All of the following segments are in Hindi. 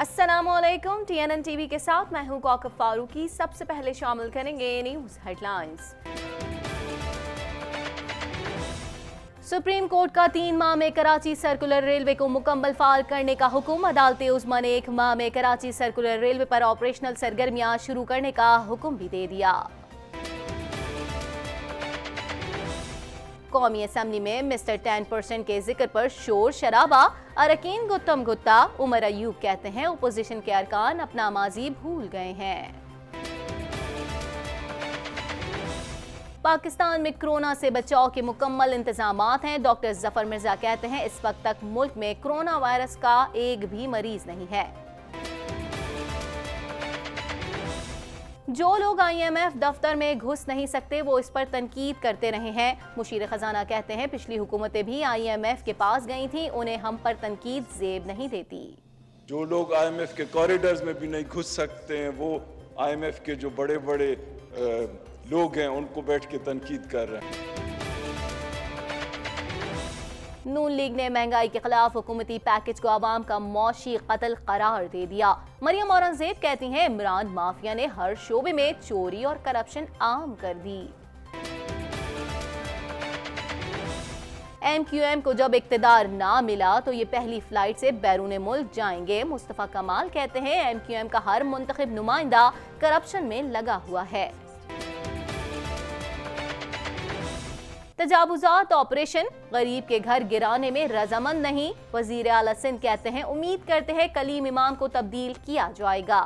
अस्सलामुअलैकुम। TNN टीवी के साथ मैं हूं कौकब फारूकी। सबसे पहले शामिल करेंगे न्यूज हेडलाइंस। सुप्रीम कोर्ट का 3 माह में कराची सर्कुलर रेलवे को मुकम्मल फाल करने का हुक्म। अदालत उज़्मा ने 1 माह में कराची सर्कुलर रेलवे पर ऑपरेशनल सरगर्मियां शुरू करने का हुक्म भी दे दिया। कौमी असम्बली में मिस्टर 10% के जिक्र पर शोर शराबा। अरकीन गुत्तम गुत्ता। उमर अयूब कहते हैं ओपोजिशन के अरकान अपना माजी भूल गए हैं। पाकिस्तान में कोरोना से बचाव के मुकम्मल इंतजामात हैं। डॉक्टर जफर मिर्जा कहते हैं इस वक्त तक मुल्क में कोरोना वायरस का एक भी मरीज नहीं है। जो लोग IMF दफ्तर में घुस नहीं सकते वो इस पर तनकीद करते रहे हैं। मुशीर खजाना कहते हैं पिछली हुकूमतें भी IMF के पास गई थी, उन्हें हम पर तनकीद जेब नहीं देती। जो लोग IMF के कॉरिडोर्स में भी नहीं घुस सकते हैं वो IMF के जो बड़े बड़े लोग हैं उनको बैठ के तनकीद कर रहे हैं। नून लीग ने महंगाई के खिलाफ हुकूमती पैकेज को आवाम का मौशी कत्ल करार दे दिया। मरियम औरंगजेब कहती हैं इमरान माफिया ने हर शोबे में चोरी और करप्शन आम कर दी। MQM को जब इक्तदार ना मिला तो ये पहली फ्लाइट से बैरून मुल्क जाएंगे। मुस्तफा कमाल कहते हैं MQM का हर मुंतखब नुमाइंदा करप्शन में लगा हुआ है। तजावुजात ऑपरेशन गरीब के घर गिराने में रजामंद नहीं। वजीर आला सिंध कहते हैं उम्मीद करते हैं कलीम इमाम को तब्दील किया जाएगा।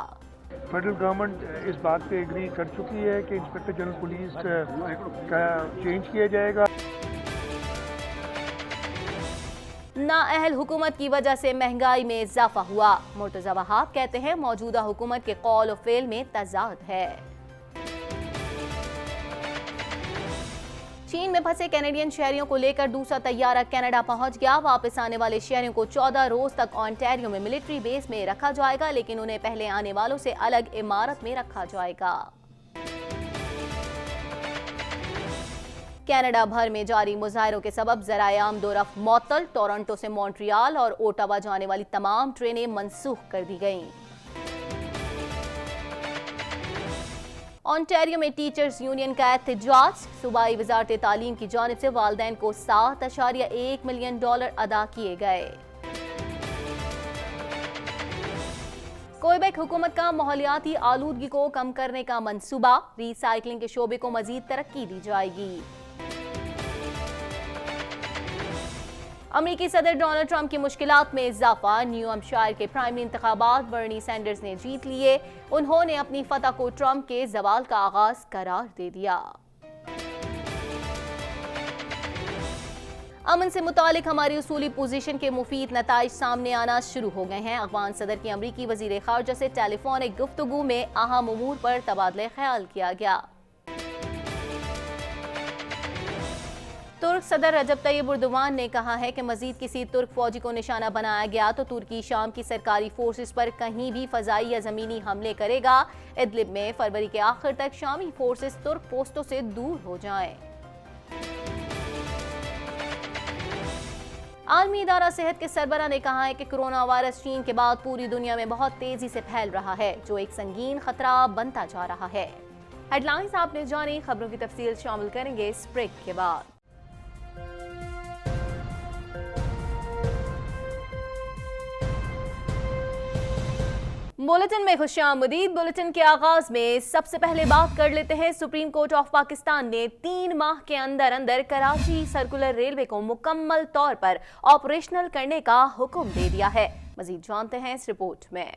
फेडरल गवर्नमेंट इस बात पे एग्री कर चुकी है कि इंस्पेक्टर जनरल पुलिस का चेंज किया जाएगा। नाअहल हुकूमत की वजह से महंगाई में इजाफा हुआ। मुर्तजा वहाब कहते हैं मौजूदा हुकूमत के कौल और फेल में तजाद है। चीन में फंसे कैनेडियन शहरियों को लेकर दूसरा तैयारा कनाडा पहुंच गया। वापस आने वाले शहरियों को 14 रोज तक ओंटारियो में मिलिट्री बेस में रखा जाएगा, लेकिन उन्हें पहले आने वालों से अलग इमारत में रखा जाएगा। कनाडा भर में जारी मुजाहरों के सबब ज़राए आमदोरफ्त मअतल। टोरंटो से मॉन्ट्रियल और ओटावा जाने वाली तमाम ट्रेनें मनसूख कर दी गईं। ओंटारियो में टीचर्स यूनियन का एहतजाज। सूबाई वजारत तालीम की जानिब से वालिदैन को $7.1 मिलियन अदा किए गए। क्वेबेक हुकूमत का माहौलियाती आलूदगी को कम करने का मंसूबा। रिसाइकलिंग के शोबे को मजीद तरक्की दी जाएगी। अमेरिकी सदर डोनाल्ड ट्रंप की मुश्किलात में इजाफा। न्यू हैम्पशायर के प्राइमरी इंतखाबात बर्नी सैंडर्स ने जीत लिए। उन्होंने अपनी फतह को ट्रंप के जवाल का आगाज करार दे दिया। अमन से मुतालिक हमारी उसूली पोजीशन के मुफीद नताइज सामने आना शुरू हो गए हैं। अफगान सदर की अमरीकी वजीर खारजा से टेलीफोनिक गुफ्तगू में अहम उमूर पर तबादले ख्याल किया गया। तुर्क सदर रजब तैयब एर्दोगान ने कहा है कि मजीद किसी तुर्क फौजी को निशाना बनाया गया तो तुर्की शाम की सरकारी फोर्सेस पर कहीं भी फजाई या जमीनी हमले करेगा। इदलिब में फरवरी के आखिर तक शामी फोर्सेस तुर्क पोस्टों से दूर हो जाएं। आलमी इदारा सेहत के सरबराह ने कहा है कि कोरोना वायरस चीन के बाद पूरी दुनिया में बहुत तेजी से फैल रहा है, जो एक संगीन खतरा बनता जा रहा है। हेडलाइंस आपने जानी, खबरों की तफसील शामिल करेंगे इस ब्रेक के बाद। बुलेटिन में खुशामदीद। बुलेटिन के आगाज में सबसे पहले बात कर लेते हैं। सुप्रीम कोर्ट ऑफ पाकिस्तान ने 3 माह के अंदर अंदर कराची सर्कुलर रेलवे को मुकम्मल तौर पर ऑपरेशनल करने का हुक्म दे दिया है। मजीद जानते हैं इस रिपोर्ट में।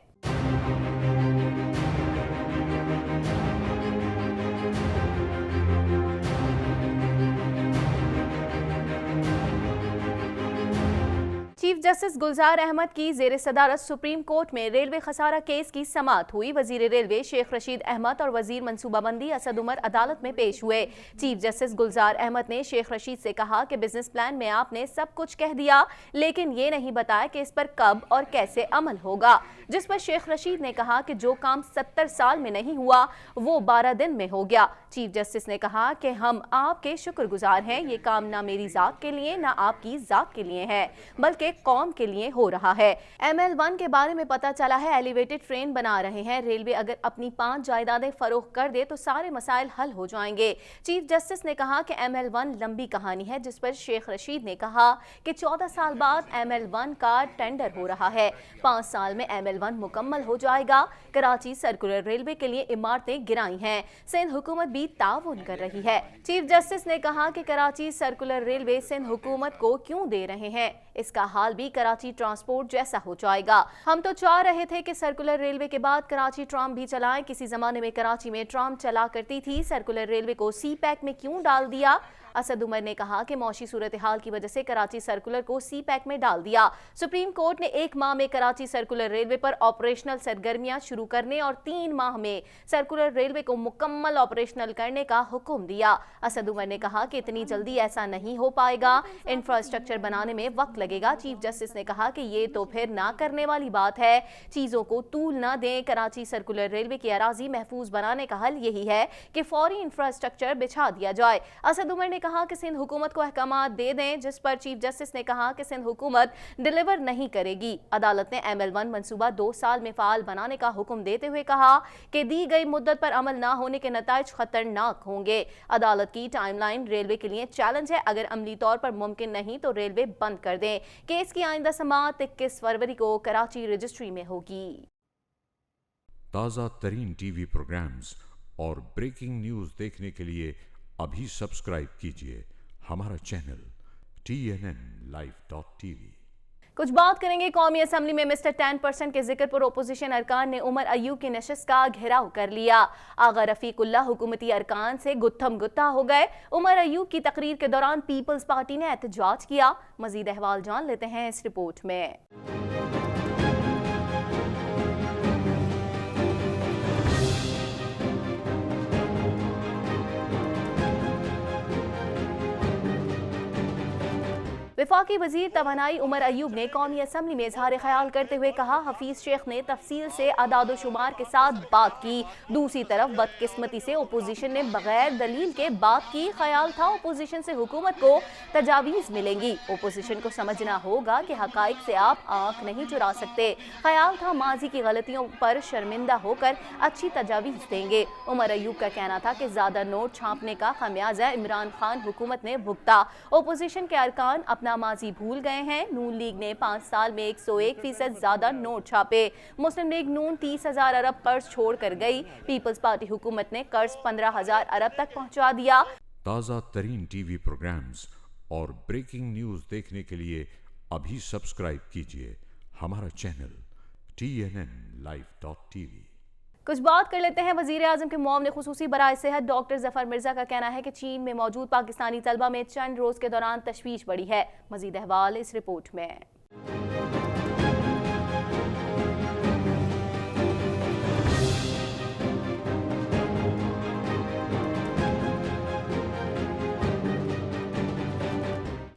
चीफ जस्टिस गुलजार अहमद की जेर सदारत सुप्रीम कोर्ट में रेलवे खसारा केस की समाअत हुई। वजीर रेलवे शेख रशीद अहमद और वजीर मनसूबाबंदी असद उमर अदालत में पेश हुए। चीफ जस्टिस गुलजार अहमद ने शेख रशीद से कहा कि बिजनेस प्लान में आपने सब कुछ कह दिया, लेकिन ये नहीं बताया कि इस पर कब और कैसे अमल होगा। जिस पर शेख रशीद ने कहा कि जो काम 70 साल में नहीं हुआ वो 12 दिन में हो गया। चीफ जस्टिस ने कहा कि हम आपके शुक्रगुजार हैं, ये काम ना मेरी जात के लिए ना आपकी जात के लिए है, बल्कि कौम रिफॉर्म के लिए हो रहा है। ML1 के बारे में पता चला है एलिवेटेड ट्रेन बना रहे हैं। रेलवे अगर अपनी 5 जायदादें फरोख्त कर दे तो सारे मसाइल हल हो जाएंगे। चीफ जस्टिस ने कहा कि ML1 लंबी कहानी है, जिस पर शेख रशीद ने कहा कि 14 साल बाद ML1 का टेंडर हो रहा है। 5 साल में ML1 मुकम्मल हो जाएगा। कराची सर्कुलर रेलवे के लिए इमारतें गिराई हैं। सिंध हुकूमत भी ताउन कर रही है। चीफ जस्टिस ने कहा कि कराची सर्कुलर रेलवे सिंध हुकूमत को क्यों दे रहे हैं, इसका हाल भी कराची ट्रांसपोर्ट जैसा हो जाएगा। हम तो चाह रहे थे कि सर्कुलर रेलवे के बाद कराची ट्राम भी चलाएं। किसी जमाने में कराची में ट्राम चला करती थी, सर्कुलर रेलवे को CPEC में क्यों डाल दिया? असद उमर ने कहा कि मौशी सूरत हाल की वजह से कराची सर्कुलर को CPEC में डाल दिया। सुप्रीम कोर्ट ने 1 माह में कराची सर्कुलर रेलवे पर ऑपरेशनल सरगर्मियां शुरू करने और 3 माह में सर्कुलर रेलवे को मुकम्मल ऑपरेशनल करने का हुक्म दिया। असद उमर ने कहा कि इतनी जल्दी ऐसा नहीं हो पाएगा, इंफ्रास्ट्रक्चर बनाने में वक्त लगेगा। चीफ जस्टिस ने कहा कि ये तो फिर ना करने वाली बात है, चीजों को तूल ना दें। कराची सर्कुलर रेलवे की अराजी महफूज बनाने का हल यही है कि फौरी इंफ्रास्ट्रक्चर बिछा दिया जाए। असद उमर ने कहा कि सिंध हुकूमत को अहकामात दे दें, जिस पर चीफ जस्टिस ने कहा कि सिंध हुकूमत डिलीवर नहीं करेगी। अदालत ने ML1 मंसूबा 2 साल में फाल बनाने का हुक्म देते हुए कहा कि दी गई मुद्दत पर अमल ना होने के नताइज खतरनाक होंगे। अदालत की टाइमलाइन रेलवे के लिए चैलेंज है। अगर अमली तौर पर मुमकिन नहीं तो रेलवे बंद कर दें। केस की आइंदा समाअत 21 फरवरी को कराची रजिस्ट्री में होगी। ताज़ा तरीन टीवी प्रोग्राम्स और ब्रेकिंग न्यूज़ देखने के लिए अभी सब्सक्राइब कीजिए हमारा चैनल TNNlive.tv। कुछ बात करेंगे कौमी असम्बली में मिस्टर 10% के जिक्र पर ओपोजिशन अरकान ने उमर अयूब की नशिस्त का घेराव कर लिया। आगा रफीकुल्लाह हुकूमती अरकान से गुत्थम गुत्ता हो गए। उमर अयूब की तकरीर के दौरान पीपल्स पार्टी ने एहतजाज किया। मजीद अहवाल जान लेते हैं इस रिपोर्ट में। वफाकी वजीर तवानाई उमर अयूब ने कौमी असम्बली में इजहार ख्याल करते हुए कहा, हफीज शेख ने तफसील से अदाद शुमार के साथ बात की। दूसरी तरफ बदकिस्मती से ओपोजिशन ने बगैर दलील के बात की। ख्याल था ओपोजिशन से हुकूमत को तजावीज़ मिलेंगी। ओपोजिशन को समझना होगा कि हकाइक से आप आंख नहीं चुरा सकते। ख्याल था माजी की गलतियों पर शर्मिंदा होकर अच्छी तजावीज़ देंगे। उमर अयूब का कहना था कि ज्यादा नोट छापने का खमियाजा इमरान खान हुकूमत ने भुगता। ओपोजिशन के अरकान अपना माजी भूल गए हैं। नून लीग ने 5 साल में 101% ज्यादा नोट छापे। मुस्लिम लीग नून 30,000 अरब कर्ज छोड़ कर गई। पीपल्स पार्टी हुकूमत ने कर्ज 15,000 अरब तक पहुंचा दिया। ताज़ा तरीन टीवी प्रोग्राम्स और ब्रेकिंग न्यूज़ देखने के लिए अभी सब्सक्राइब कीजिए हमारा चैनल TNNlive.tv। कुछ बात कर लेते हैं वजीर आजम के मुआविन खुसूसी बराए सेहत डॉक्टर जफर मिर्जा का कहना है कि चीन में मौजूद पाकिस्तानी तलबा में चंद रोज के दौरान तशवीश बढ़ी है। मजीद अहवाल इस रिपोर्ट में।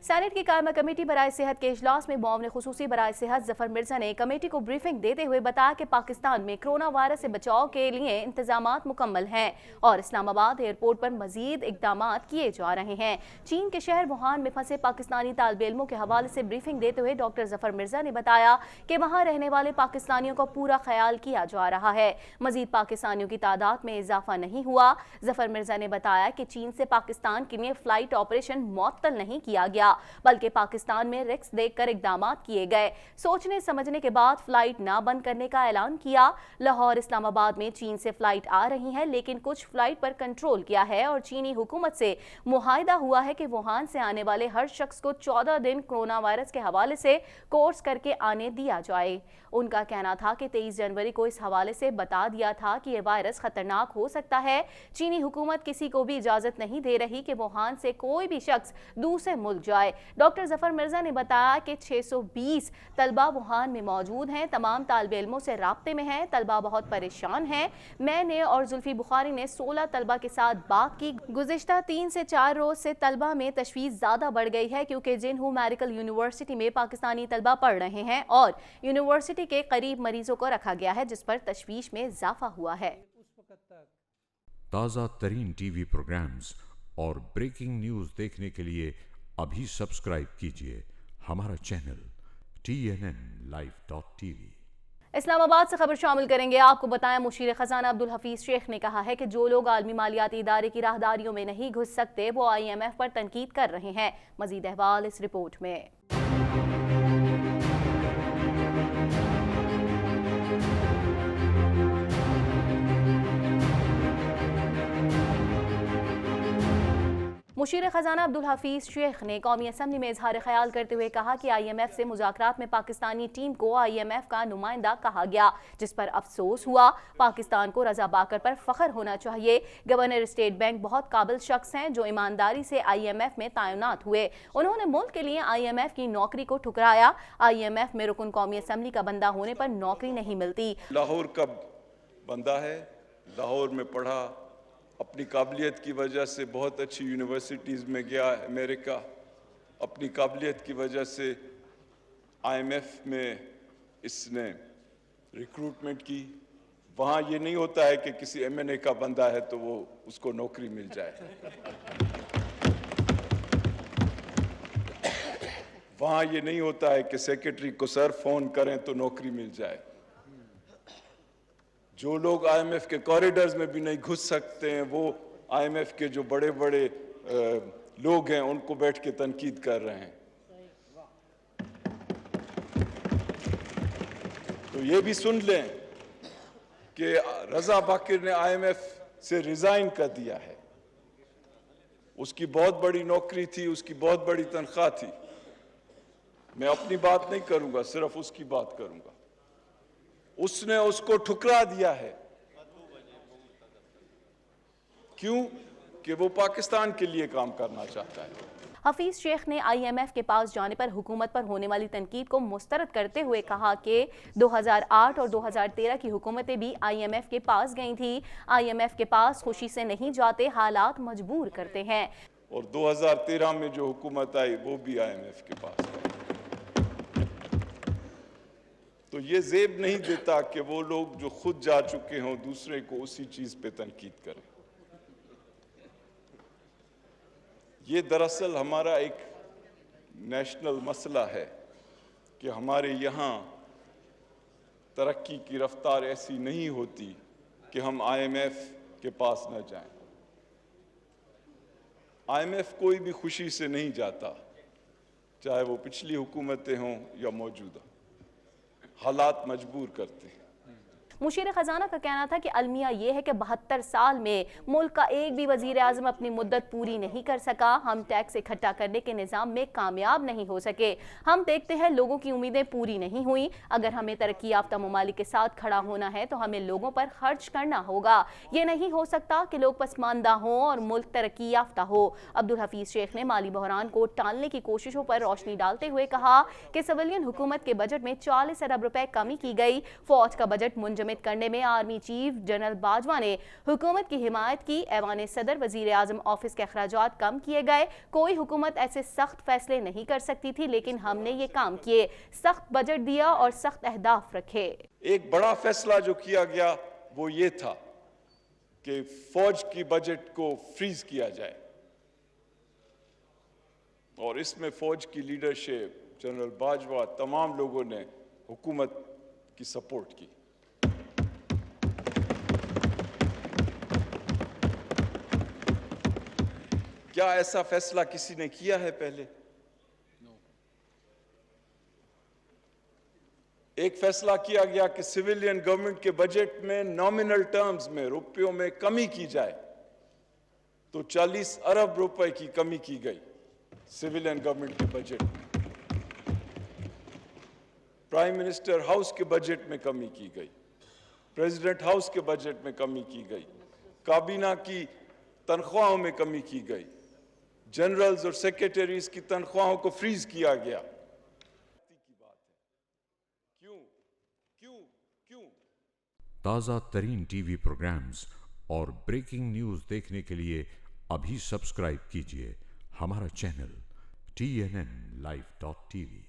सेनेट की कायमा कमेटी बराए सेहत के इजलास में मुआविन खुसूसी बराए सेहत जफर मिर्जा ने कमेटी को ब्रीफिंग देते हुए बताया कि पाकिस्तान में कोरोना वायरस से बचाव के लिए इंतजामात मुकम्मल हैं और इस्लामाबाद एयरपोर्ट पर मजीद इकदाम किए जा रहे हैं। चीन के शहर वुहान में फंसे पाकिस्तानी तालिब इल्मों के हवाले से ब्रीफिंग देते हुए डॉक्टर जफर मिर्जा ने बताया कि वहाँ रहने वाले पाकिस्तानियों का पूरा ख्याल किया जा रहा है। मजीद पाकिस्तानियों की तादाद में इजाफा नहीं हुआ। जफर मिर्जा ने बताया कि चीन से पाकिस्तान के लिए फ्लाइट ऑपरेशन मुअत्तल नहीं किया गया, बल्कि पाकिस्तान में रिस्क देखकर इकदाम किए गए। सोचने समझने के बाद फ्लाइट ना बंद करने का ऐलान किया। लाहौर इस्लामाबाद में चीन से फ्लाइट आ रही है, लेकिन कुछ फ्लाइट पर कंट्रोल किया है और चीनी हुकूमत से मुआहिदा हुआ है कि वुहान से आने वाले हर शख्स को 14 दिन कोरोना वायरस के हवाले से कोर्स करके आने दिया जाए। उनका कहना था कि 23 जनवरी को इस हवाले से बता दिया था कि यह वायरस खतरनाक हो सकता है। चीनी हुकूमत किसी को भी इजाजत नहीं दे रही कि वुहान से कोई भी शख्स दूसरे मुल्क जाए। डॉक्टर जफर मिर्जा ने बताया कि 620 तलबा वुहान में मौजूद हैं। तमाम तालिब इल्मों से राब्ते में हैं। तलबा बहुत परेशान हैं। मैंने और जुल्फी बुखारी ने 16 तलबा के साथ बात की। गुज़िश्ता 3 से 4 रोज से तलबा में तशवीश ज़्यादा बढ़ गई है, क्योंकि जिन्हू मेडिकल यूनिवर्सिटी में पाकिस्तानी तलबा पढ़ रहे हैं और यूनिवर्सिटी के करीब मरीजों को रखा गया है, जिस पर तशवीश में इजाफा हुआ है। ताज़ा तरीन टीवी प्रोग्राम्स और ब्रेकिंग न्यूज़ देखने के लिए अभी सब्सक्राइब कीजिए हमारा चैनल TNNlive.tv। इस्लामाबाद से खबर शामिल करेंगे। आपको बताएं, मुशीर खजाना अब्दुल हफीज शेख ने कहा है कि जो लोग आलमी मालियाती इदारे की राहदारियों में नहीं घुस सकते वो IMF पर तनकीद कर रहे हैं। मजीद अहवाल इस रिपोर्ट में। मुशीर खजाना अब्दुल हफीज शेख ने कौमी असम्बली में इजहार ख्याल करते हुए कहा कि IMF से मुज़ाकरात में पाकिस्तानी टीम को IMF का नुमाइंदा कहा गया, जिस पर अफसोस हुआ। पाकिस्तान को रजा बाकर पर फख्र होना चाहिए। गवर्नर स्टेट बैंक बहुत काबिल शख्स हैं जो ईमानदारी से IMF में तैनात हुए। उन्होंने मुल्क के लिए IMF की नौकरी को ठुकराया। IMF में रुकन कौमी असम्बली का बंदा होने पर नौकरी नहीं मिलती। लाहौर का बंदा है, लाहौर में पढ़ा, अपनी काबिलियत की वजह से बहुत अच्छी यूनिवर्सिटीज़ में गया अमेरिका, अपनी काबिलियत की वजह से IMF में इसने रिक्रूटमेंट की। वहाँ ये नहीं होता है कि किसी MNA का बंदा है तो वो उसको नौकरी मिल जाए। वहाँ ये नहीं होता है कि सेक्रेटरी को सर फोन करें तो नौकरी मिल जाए। जो लोग IMF के कॉरिडोर्स में भी नहीं घुस सकते हैं वो IMF के जो बड़े बड़े लोग हैं उनको बैठ के तनकीद कर रहे हैं। तो ये भी सुन लें कि रजा बाकिर ने IMF से रिजाइन कर दिया है। उसकी बहुत बड़ी नौकरी थी, उसकी बहुत बड़ी तनख्वाह थी। मैं अपनी बात नहीं करूंगा, सिर्फ उसकी बात करूंगा। उसने उसको ठुकरा दिया है। क्यों? कि वो पाकिस्तान के लिए काम करना चाहता है। हफीज शेख ने IMF के पास जाने पर हुकूमत पर होने वाली तनकीद को मुस्तरद करते हुए कहा कि 2008 और 2013 की हुकूमतें भी IMF के पास गई थी। IMF के पास खुशी से नहीं जाते, हालात मजबूर करते हैं। और 2013 में जो हुकूमत आई वो भी IMF के पास है। तो ये ज़ेब नहीं देता कि वो लोग जो खुद जा चुके हों दूसरे को उसी चीज पे तनकीद करें। ये दरअसल हमारा एक नेशनल मसला है कि हमारे यहाँ तरक्की की रफ्तार ऐसी नहीं होती कि हम IMF के पास न जाएं। IMF कोई भी खुशी से नहीं जाता, चाहे वो पिछली हुकूमतें हों या मौजूदा, हालात मजबूर करते हैं। मुशीर खजाना का कहना था कि अलमिया ये है कि 72 साल में मुल्क का एक भी वजीर आजम अपनी मुद्दत पूरी नहीं कर सका। हम टैक्स इकट्ठा करने के निज़ाम में कामयाब नहीं हो सके। हम देखते हैं लोगों की उम्मीदें पूरी नहीं हुई। अगर हमें तरक्की याफ्ता ममालिक के साथ खड़ा होना है तो हमें लोगों पर खर्च करना होगा। ये नहीं हो सकता कि लोग पसमानदा हों और मुल्क तरक्की याफ्ता हो। अब्दुल हफीज शेख ने माली बहरान को टालने की कोशिशों पर रोशनी डालते हुए कहा कि सिविलियन हुकूमत के बजट में 40 अरब रुपए कमी की गई। फौज का बजट मुंजमद करने में आर्मी चीफ जनरल बाजवा ने हुकूमत की हिमायत की। ऐवान सदर वजीर आजम ऑफिस के अखराजात कम किए गए। कोई हुकूमत ऐसे सख्त फैसले नहीं कर सकती थी, लेकिन हमने ये काम किए, सख्त बजट दिया और सख्त अहदाफ रखे। एक बड़ा फैसला जो किया गया वो ये था कि फौज की बजट को फ्रीज किया जाए और इसमें फौज की लीडरशिप, जनरल बाजवा, तमाम लोगों ने हुकूमत की सपोर्ट की। क्या ऐसा फैसला किसी ने किया है पहले? एक फैसला किया गया कि सिविलियन गवर्नमेंट के बजट में नॉमिनल टर्म्स में रुपयों में कमी की जाए, तो 40 अरब रुपए की कमी की गई सिविलियन गवर्नमेंट के बजट में। प्राइम मिनिस्टर हाउस के बजट में कमी की गई, प्रेसिडेंट हाउस के बजट में कमी की गई, काबीना की तनख्वाहों में कमी की गई, जनरल्स और सेक्रेटरीज की तनख्वाहों को फ्रीज किया गया। क्यों क्यों क्यों? ताज़ा तरीन टीवी प्रोग्राम्स और ब्रेकिंग न्यूज़ देखने के लिए अभी सब्सक्राइब कीजिए हमारा चैनल TNNlive.tv।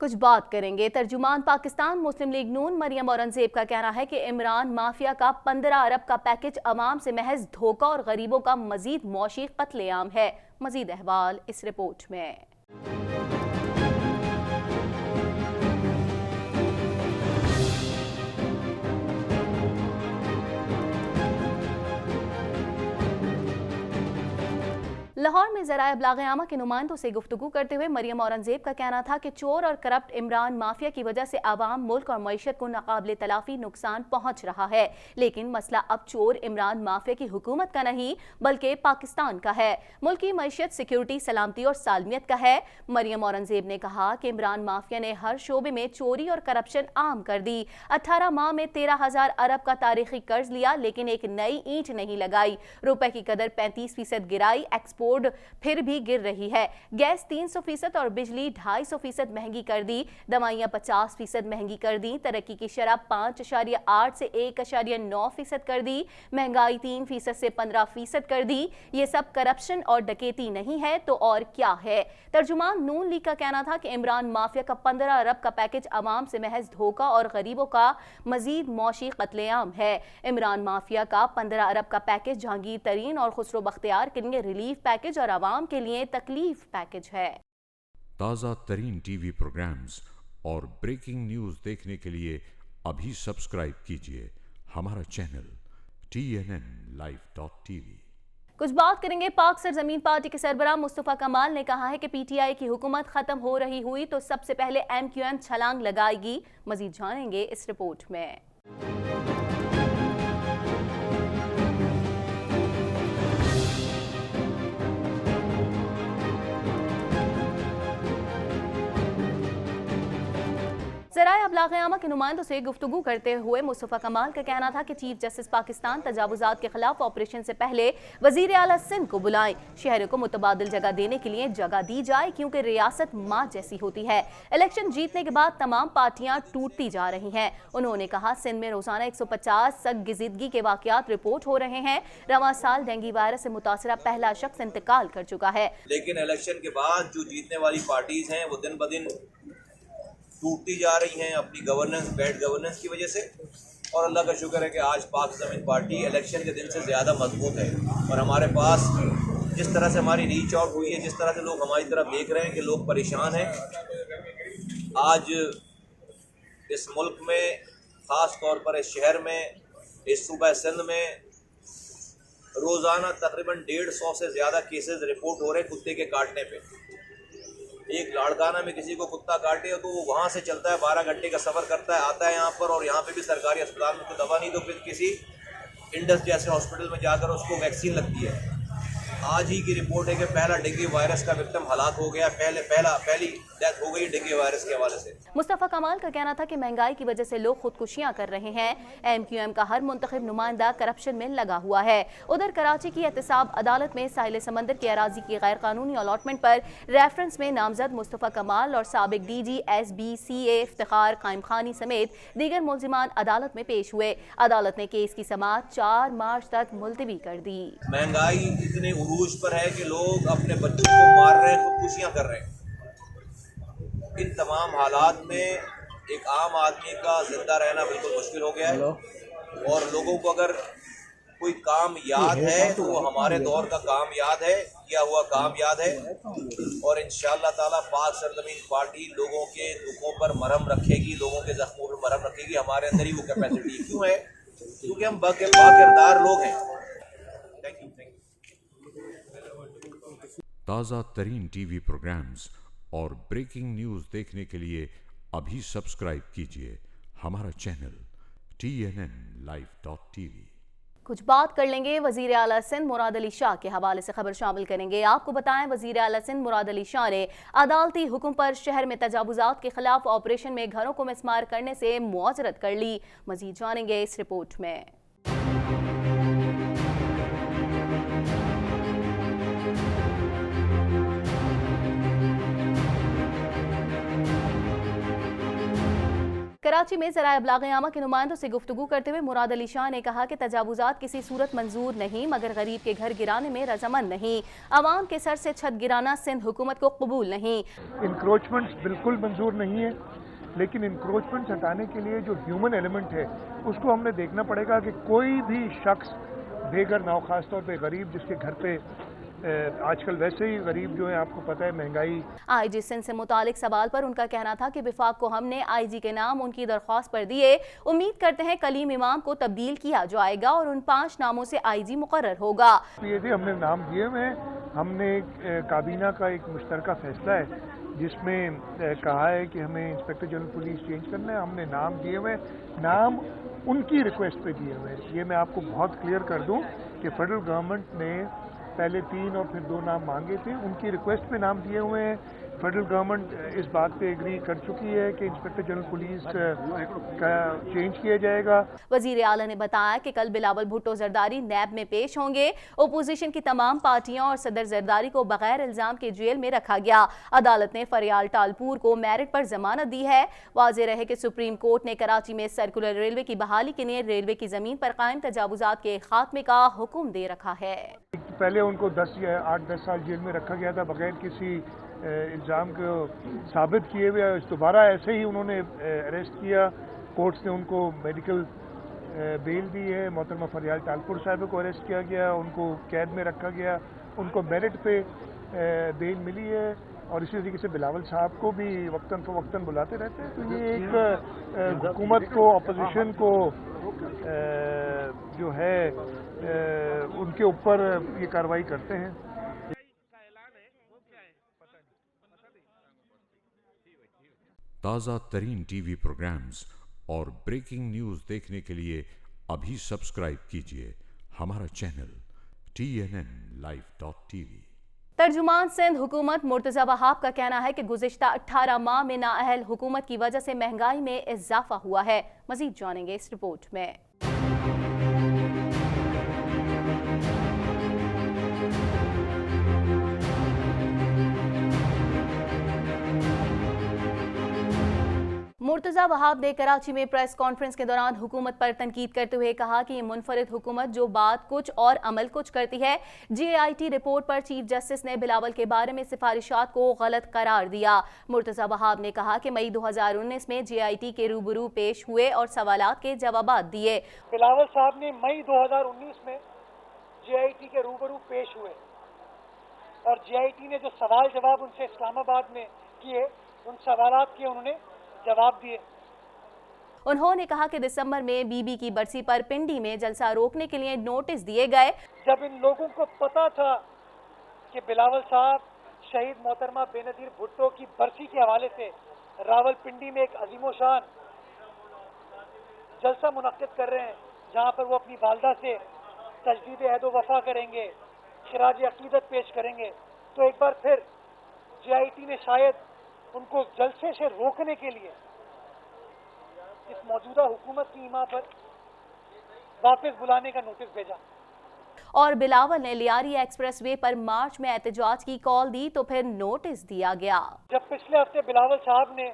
कुछ बात करेंगे। तर्जुमान पाकिस्तान मुस्लिम लीग नून मरियम औरंगजेब का कहना है कि इमरान माफिया का 15 अरब का पैकेज अवाम से महज धोखा और गरीबों का मजीद मौशी कत्लेआम है। मजीद अहवाल इस रिपोर्ट में। लाहौर में ज़राए इब्लाग़ आमा के नुमाइंदों से गुफ्तगू करते हुए मरियम औरंगज़ेब का कहना था कि चोर और करप्ट इमरान माफिया की वजह से आवाम, मुल्क और मईशत को नाकाबिले तलाफी नुकसान पहुँच रहा है। लेकिन मसला अब चोर इमरान माफिया की हुकूमत का नहीं बल्कि पाकिस्तान का है। मुल्क की मईशत, सिक्योरिटी, सलामती और सालमियत का है। मरियम औरंगज़ेब ने कहा कि इमरान माफिया ने हर शोबे में चोरी और करप्शन आम कर दी। 18 माह में 13,000 अरब का तारीखी कर्ज लिया लेकिन एक नई ईंट नहीं लगाई। रुपए की कदर 35% गिराई, एक्सपोर्ट फिर भी गिर रही है। गैस 300% और बिजली 250% महंगी कर दी। दवाइयां 50% महंगी कर दी। तरक्की की शरह 5.8 से 1.9% कर दी। महंगाई 3% से 15% कर दी। ये सब करप्शन और डकैती नहीं है तो और क्या है? तर्जुमान नून लीग का कहना था कि इमरान माफिया का 15 अरब का पैकेज आवाम से महज धोखा और गरीबों का मजीद मौशी कत्लेआम है। इमरान माफिया का 15 अरब का पैकेज जहांगीर तरीन और खुसरो बख्तियार के लिए रिलीफ पैकेज और आवाम के लिए तकलीफ पैकेज है। ताज़ा तरीन टीवी प्रोग्राम्स और ब्रेकिंग न्यूज़ देखने के लिए अभी सब्सक्राइब कीजिए हमारा चैनल TNNlive.tv। कुछ बात करेंगे पाक सरजमीन पार्टी के सरबराह मुस्तफा कमाल ने कहा है कि PTI की हुकूमत खत्म हो रही हुई तो सबसे पहले MQM छलांग लगाएगी। मजीद जानेंगे इस रिपोर्ट में। ज़राए इब्लाग़ आमा के नुमाइंदों से गुफ्तगू करते हुए मुस्तफा कमाल का कहना था कि चीफ जस्टिस पाकिस्तान तजावुज़ात के खिलाफ ऑपरेशन से पहले वज़ीर आला सिंध को बुलाएं। शहरों को मुतबादिल जगह देने के लिए जगह दी जाए क्योंकि रियासत माँ जैसी होती है। इलेक्शन जीतने के बाद तमाम पार्टियां टूटती जा रही हैं। उन्होंने कहा सिंध में रोजाना 150 सख्त के वाक़यात रिपोर्ट हो रहे हैं। रवां साल डेंगू वायरस से मुतासरा पहला शख्स इंतकाल कर चुका है। लेकिन इलेक्शन के बाद जो जीतने वाली पार्टीज हैं वो दिन ब दिन टूटती जा रही हैं अपनी गवर्नेंस, बैड गवर्नेंस की वजह से। और अल्लाह का शुक्र है कि आज पाक ज़मीन पार्टी इलेक्शन के दिन से ज़्यादा मजबूत है और हमारे पास जिस तरह से हमारी रीच आउट हुई है, जिस तरह से लोग हमारी तरफ देख रहे हैं कि लोग परेशान हैं। आज इस मुल्क में, ख़ास तौर पर इस शहर में, इस सूबा सिंध में रोज़ाना तकरीबन 150 से ज़्यादा केसेस रिपोर्ट हो रहे हैं कुत्ते के काटने पे। एक लाड़काना में किसी को कुत्ता काटे तो वो वहाँ से चलता है, 12 घंटे का सफ़र करता है, आता है यहाँ पर, और यहाँ पे भी सरकारी अस्पताल में कोई दवा नहीं तो फिर किसी इंडस जैसे हॉस्पिटल में जाकर उसको वैक्सीन लगती है। आज ही की रिपोर्ट है कि पहला डेंगू वायरस का विक्टिम हलाक हो गया, पहली डेथ हो गई डेंगू वायरस के हवाले से। मुस्तफा कमाल का कहना था कि महंगाई की वजह से लोग खुदकुशियां कर रहे हैं। MQM का हर मुंतखब नुमाइंदा करप्शन में लगा हुआ है। उधर कराची की एहतसाब अदालत में साहिल समंदर की अराजी की गैर कानूनी अलॉटमेंट पर रेफरेंस में नामजद मुस्तफा कमाल और साबिक DG SBCA इफ्तिखार कायम खानी समेत दीगर मुल्जिमान अदालत में पेश हुए। अदालत ने केस की समाअत 4 मार्च तक मुलतवी कर दी। महंगाई इतने उरूज पर है कि लोग अपने बच्चों को मार रहे हैं, खुदकुशियां कर रहे हैं। इन तमाम हालात में एक आम आदमी का जिंदा रहना बिल्कुल मुश्किल हो गया है। और लोगों को अगर कोई काम याद है तो वो हमारे दौर का काम याद है, किया हुआ काम याद है। और इंशाअल्लाह ताला पाक सरजमीन पार्टी लोगों के दुखों पर मरहम रखेगी, लोगों के जख्मों पर मरहम रखेगी। हमारे अंदर ही वो कैपेसिटी क्यों है? क्योंकि हम बाकिरदार लोग हैं। Thank you. ताज़ा तरीन टीवी प्रोग्राम्स और ब्रेकिंग न्यूज़ देखने के लिए अभी सब्सक्राइब कीजिए हमारा चैनल TNNlive.tv। कुछ बात कर लेंगे वजीर आला सिंध मुराद अली शाह के हवाले से खबर शामिल करेंगे। आपको बताएं वजीर आला सिंध मुराद अली शाह ने अदालती हुक्म पर शहर में तजावुजात के खिलाफ ऑपरेशन में घरों को मिसमार करने से मुआजरत कर ली। मजीद जानेंगे इस रिपोर्ट में। कराची में ज़राए इब्लाग़ आमा के नुमाइंदों से गुफ्तगू करते हुए मुराद अली शाह ने कहा कि तजावुजात किसी सूरत मंजूर नहीं, मगर गरीब के घर गिराने में रजामंद नहीं। आवाम के सर से छत गिराना सिंध हुकूमत को कबूल नहीं। इंक्रोचमेंट्स बिल्कुल मंजूर नहीं है, लेकिन इंक्रोचमेंट्स हटाने के लिए जो ह्यूमन एलिमेंट है उसको हमने देखना पड़ेगा कि कोई भी शख्स बेघर ना हो, खास तौर पे गरीब जिसके घर पे आजकल वैसे ही गरीब जो है, आपको पता है महंगाई। आईजी सिंध से मुतालिक सवाल पर उनका कहना था कि विफाक को हमने आईजी के नाम उनकी दरख्वास्त पर दिए, उम्मीद करते हैं कलीम इमाम को तब्दील किया जाएगा और उन 5 नामों से आईजी मुकर्रर होगा। ये थे, हमने नाम दिए हुए हैं। हमने काबीना का एक मुश्तरका फैसला है जिसमें कहा है कि हमें इंस्पेक्टर जनरल पुलिस चेंज करना है। हमने नाम दिए हुए हैं, नाम उनकी रिक्वेस्ट पे दिए हुए हैं। ये मैं आपको बहुत क्लियर कर दूं कि फेडरल गवर्नमेंट ने पहले 3 और फिर 2 नाम मांगे थे, उनकी रिक्वेस्ट पे नाम दिए हुए हैं। फेडरल गवर्नमेंट इस बात पे एग्री कर चुकी है कि इंस्पेक्टर जनरल पुलिस का चेंज किया जाएगा। वजीर आला ने बताया कि कल बिलावल भुट्टो जरदारी नैब में पेश होंगे। ओपोजिशन की तमाम पार्टियां और सदर जरदारी को बगैर इल्जाम के जेल में रखा गया। अदालत ने फरियाल टालपुर को मेरिट पर जमानत दी है। वाज़ेह रहे कि सुप्रीम कोर्ट ने कराची में सर्कुलर रेलवे की बहाली के लिए रेलवे की जमीन पर कायम तजावुजात के खात्मे का हुक्म दे रखा है। पहले उनको 8-10 साल जेल में रखा गया था बगैर किसी इल्ज़ाम को साबित किए हुए। दोबारा ऐसे ही उन्होंने अरेस्ट किया। कोर्ट्स ने उनको मेडिकल बेल दी है। मोहतरमा फरियाल टालपुर साहब को अरेस्ट किया गया, उनको कैद में रखा गया, उनको मेरिट पे बेल मिली है। और इसी तरीके से बिलावल साहब को भी वक्तन फ़वक्तन बुलाते रहते हैं। तो ये एक हुकूमत को, अपोजिशन को जो है उनके ऊपर ये कार्रवाई करते हैं। ताज़ा तरीन टीवी प्रोग्राम्स और ब्रेकिंग न्यूज़ देखने के लिए अभी सब्सक्राइब कीजिए हमारा चैनल TNNlive.tv। तर्जुमान सिंध हुकूमत मुर्तज़ा वहाब का कहना है कि गुज़िश्ता 18 माह में नाअहल हुकूमत की वजह से महंगाई में इजाफा हुआ है। मज़ीद जानेंगे इस रिपोर्ट में। मुर्तज़ा वहाब ने कराची में प्रेस कॉन्फ्रेंस के दौरान हुकूमत पर तनकीद करते हुए कहा कि ये मुनफरिद हुकूमत जो बात कुछ और अमल कुछ करती है। JIT रिपोर्ट पर चीफ जस्टिस ने बिलावल के बारे में सिफारिशात को गलत करार दिया। मुर्तज़ा वहाब ने कहा कि मई 2019 में JIT के रूबरू पेश हुए और सवालात के जवाबात दिए। बिलावल साहब ने मई 2019 में JIT के रूबरू पेश हुए और JIT ने जो सवाल जवाब उनसे इस्लामाबाद में किए, उन सवालात के उन्होंने जवाब दिए। उन्होंने कहा कि दिसंबर में बीबी की बरसी पर पिंडी में जलसा रोकने के लिए नोटिस दिए गए। जब इन लोगों को पता था कि बिलावल साहब शहीद मोहतरमा बेनज़ीर भुट्टो की बरसी के हवाले से रावलपिंडी में एक अजीमोशान जलसा मुनक्किद कर रहे हैं, जहां पर वो अपनी वालदा से तजदीद अहद व वफा करेंगे, खिराज अकीदत पेश करेंगे, तो एक बार फिर JIT ने शायद उनको जलसे से रोकने के लिए इस मौजूदा हुकूमत की इमा पर वापस बुलाने का नोटिस भेजा। और बिलावल ने लियारी एक्सप्रेसवे पर मार्च में एहतजाज की कॉल दी तो फिर नोटिस दिया गया। जब पिछले हफ्ते बिलावल साहब ने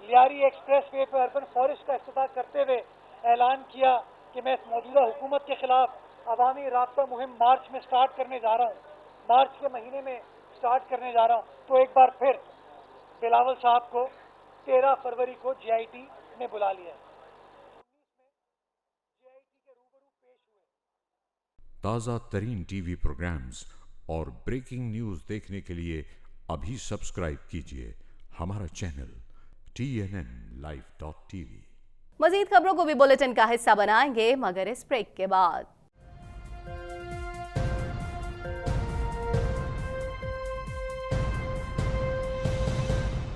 लियारी एक्सप्रेसवे पर अर्बन फॉरेस्ट का इफ्तिताह करते हुए ऐलान किया कि मैं इस मौजूदा हुकूमत के खिलाफ अवामी राब्ता मुहिम मार्च में स्टार्ट करने जा रहा हूँ, मार्च के महीने में स्टार्ट करने जा रहा हूँ, तो एक बार फिर बिलावल साहब को 13 फरवरी को JIT ने बुला लिया। ताज़ा तरीन टीवी प्रोग्राम्स और ब्रेकिंग न्यूज़ देखने के लिए अभी सब्सक्राइब कीजिए हमारा चैनल TNNlive.tv। मजीद खबरों को भी बुलेटिन का हिस्सा बनाएंगे मगर इस ब्रेक के बाद।